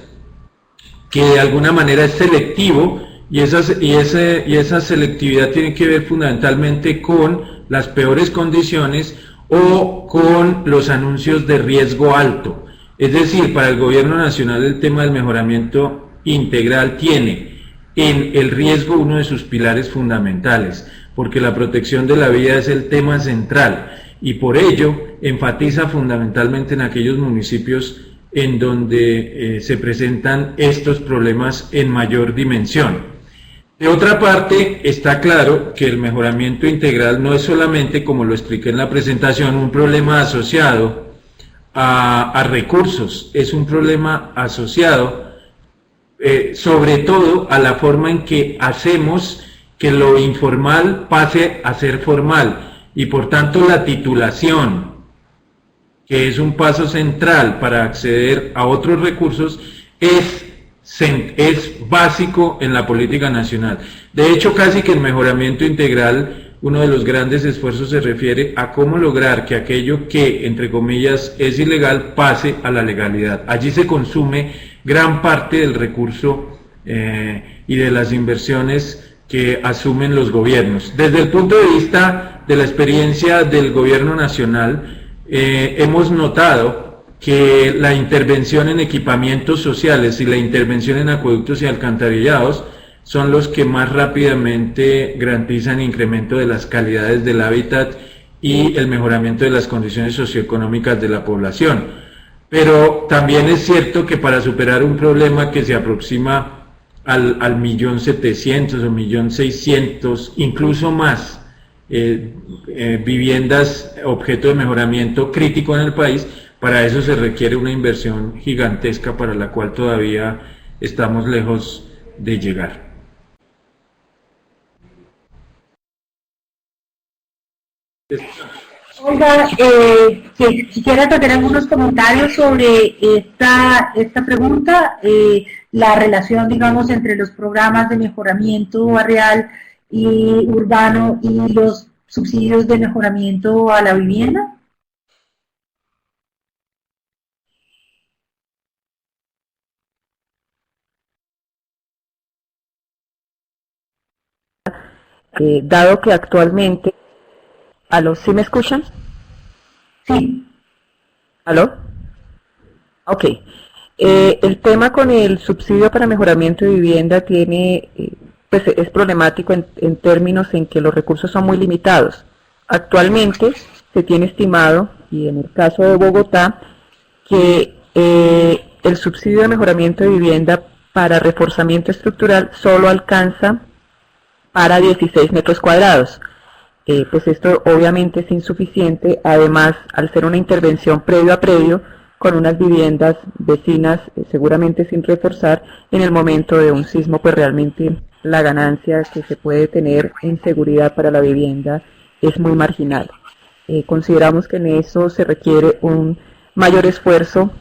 que de alguna manera es selectivo y esa selectividad tiene que ver fundamentalmente con las peores condiciones o con los anuncios de riesgo alto. Es decir, para el gobierno nacional el tema del mejoramiento integral tiene en el riesgo uno de sus pilares fundamentales, porque la protección de la vida es el tema central y por ello enfatiza fundamentalmente en aquellos municipios en donde se presentan estos problemas en mayor dimensión. De otra parte, está claro que el mejoramiento integral no es solamente, como lo expliqué en la presentación, un problema asociado a recursos, es un problema asociado sobre todo a la forma en que hacemos que lo informal pase a ser formal y por tanto la titulación, que es un paso central para acceder a otros recursos, es es básico en la política nacional. De hecho, casi que el mejoramiento integral, uno de los grandes esfuerzos se refiere a cómo lograr que aquello que, entre comillas, es ilegal pase a la legalidad. Allí se consume gran parte del recurso y de las inversiones que asumen los gobiernos. Desde el punto de vista de la experiencia del gobierno nacional, hemos notado que la intervención en equipamientos sociales y la intervención en acueductos y alcantarillados son los que más rápidamente garantizan incremento de las calidades del hábitat y el mejoramiento de las condiciones socioeconómicas de la población. Pero también es cierto que para superar un problema que se aproxima al 1.700.000 o 1.600.000, incluso más, viviendas objeto de mejoramiento crítico en el país, para eso se requiere una inversión gigantesca para la cual todavía estamos lejos de llegar. Olga, quisiera hacer algunos comentarios sobre esta pregunta, la relación, digamos, entre los programas de mejoramiento barrial y urbano y los subsidios de mejoramiento a la vivienda. Dado que actualmente... ¿Aló? ¿Sí me escuchan? Sí. ¿Aló? Ok. El tema con el subsidio para mejoramiento de vivienda tiene, pues es problemático en términos en que los recursos son muy limitados. Actualmente se tiene estimado, y en el caso de Bogotá, que el subsidio de mejoramiento de vivienda para reforzamiento estructural solo alcanza para 16 metros cuadrados. Pues esto obviamente es insuficiente, además al ser una intervención predio a predio con unas viviendas vecinas seguramente sin reforzar, en el momento de un sismo pues realmente la ganancia que se puede tener en seguridad para la vivienda es muy marginal. Consideramos que en eso se requiere un mayor esfuerzo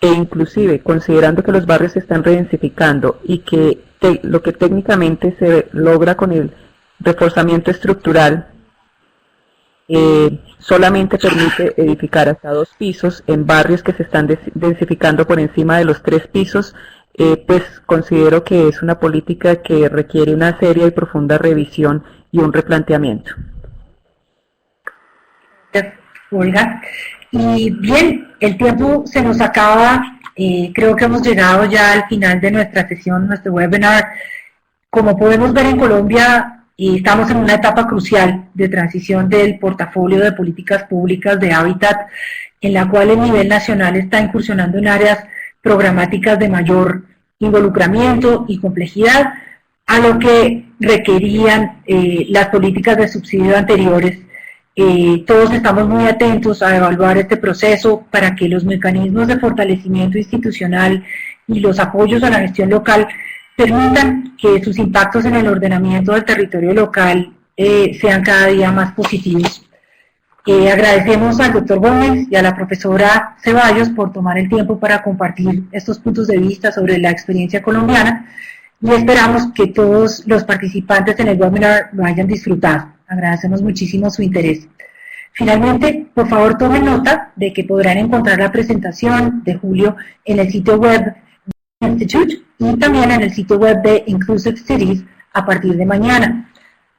e inclusive considerando que los barrios se están redensificando y que lo que técnicamente se logra con el reforzamiento estructural solamente permite edificar hasta 2 pisos en barrios que se están densificando por encima de los 3 pisos, pues considero que es una política que requiere una seria y profunda revisión y un replanteamiento. Olga, y bien, el tiempo se nos acaba, creo que hemos llegado ya al final de nuestra sesión, nuestro webinar. Como podemos ver en Colombia, estamos en una etapa crucial de transición del portafolio de políticas públicas de hábitat, en la cual el nivel nacional está incursionando en áreas programáticas de mayor involucramiento y complejidad, a lo que requerían las políticas de subsidio anteriores. Todos estamos muy atentos a evaluar este proceso para que los mecanismos de fortalecimiento institucional y los apoyos a la gestión local permitan que sus impactos en el ordenamiento del territorio local sean cada día más positivos. Agradecemos al doctor Gómez y a la profesora Ceballos por tomar el tiempo para compartir estos puntos de vista sobre la experiencia colombiana y esperamos que todos los participantes en el webinar lo hayan disfrutado. Agradecemos muchísimo su interés. Finalmente, por favor tomen nota de que podrán encontrar la presentación de Julio en el sitio web del Institute y también en el sitio web de Inclusive Cities a partir de mañana.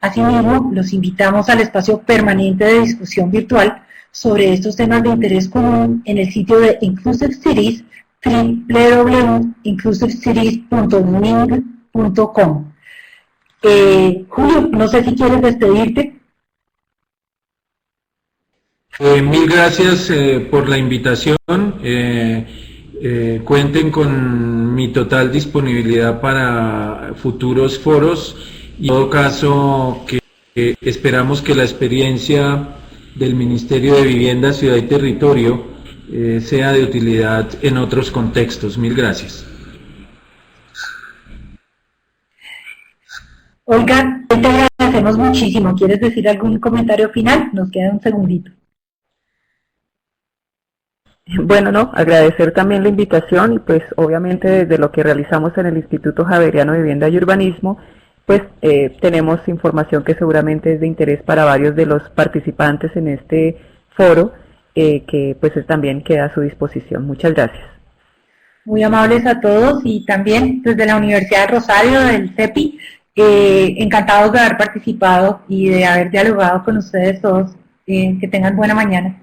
Asimismo, los invitamos al espacio permanente de discusión virtual sobre estos temas de interés común en el sitio de Inclusive Cities, www.inclusivecities.uning.com. Julio, no sé si quieres despedirte. Mil gracias por la invitación. Cuenten con mi total disponibilidad para futuros foros y en todo caso que esperamos que la experiencia del Ministerio de Vivienda, Ciudad y Territorio sea de utilidad en otros contextos. Mil gracias. Olga, te agradecemos muchísimo. ¿Quieres decir algún comentario final? Nos queda un segundito. Bueno, no, agradecer también la invitación y pues obviamente desde lo que realizamos en el Instituto Javeriano de Vivienda y Urbanismo, pues tenemos información que seguramente es de interés para varios de los participantes en este foro, que pues también queda a su disposición. Muchas gracias. Muy amables a todos y también desde la Universidad de Rosario, del CEPI, encantados de haber participado y de haber dialogado con ustedes todos. Que tengan buena mañana.